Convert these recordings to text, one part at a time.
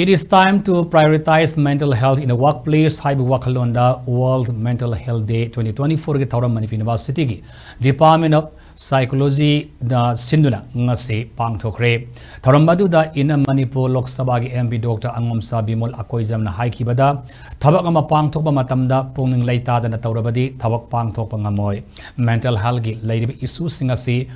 It is time to prioritize mental health in the workplace. Haiba Wakhalonda World Mental Health Day 2024 ki Touba Manipur University ki Department of Psychology da Sinduna ngase pangthokre. Thorambadu da in Manipur Lok Sabha ki MP Dr. Angomcha Bimol Akoijam na haikibada Thabak ama pangthokpa matamda Pukning Wakhal Farabadi Thabak pangthokpa ngamoi. Mental health ki lairiba issue singasi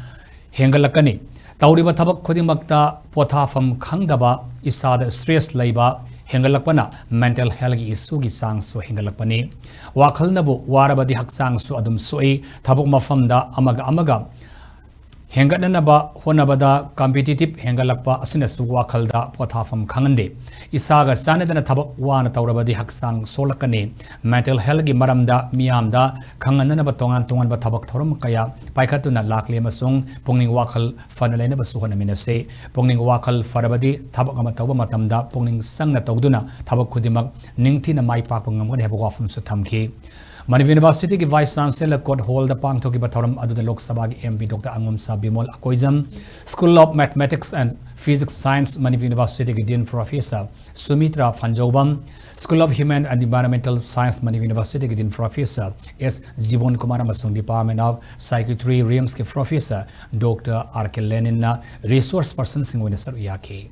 hengalakani. Tauriba Thabak Khudingmak pothafam khangdaba isada stress laiba hengalakpana mental health issue gi changsu hengalakpani wakhalnabu warabadi haksangsu adum soi thabuk mafamda amaga hengatnanaba honabada competitive hengalakpa asinasu wakhalda pothafam khangande isaga chanadana thabak wana taurabadi haksang solakani mental health gi maramda miyamda khangananaba tongan ba thabak thorum kaya paikhatuna lakle masung Pukning Wakhal fanalena basuhana minase Pukning Wakhal Farabadi Thabak ama Touba Matamda Pukning sangna touduna Thabak Khudingmak Mai Pakpa Ngamgani haiba wafam su thamki Manipur University ki Vice Chancellor Court Hall da pangthoki bathoram aduda Lok Sabha ki MP Dr. Angomcha Bimol Akoijam School of Mathematics and Physics Science Manipur University ki Dean Professor Sumitra Fanjobam School of Human and Environmental Science Manipur University ki Dean Professor S. Jibon Kumar Masung Department of Psychiatry Reams ki Professor Dr. R.K. Lenin na resource person singwena saruyaki.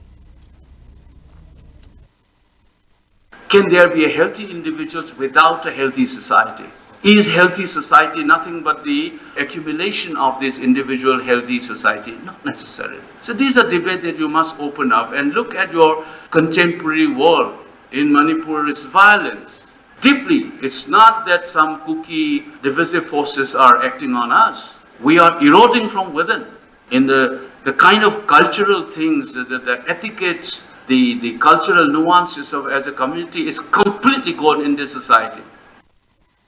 Can there be a healthy individuals without a healthy society? Is healthy society nothing but the accumulation of this individual healthy society? Not necessarily. So these are debates that you must open up and look at your contemporary world. In Manipur is violence. Deeply, it's not that some cookie divisive forces are acting on us. We are eroding from within. In the kind of cultural things, the etiquettes, the cultural nuances of as a community is completely gone in this society.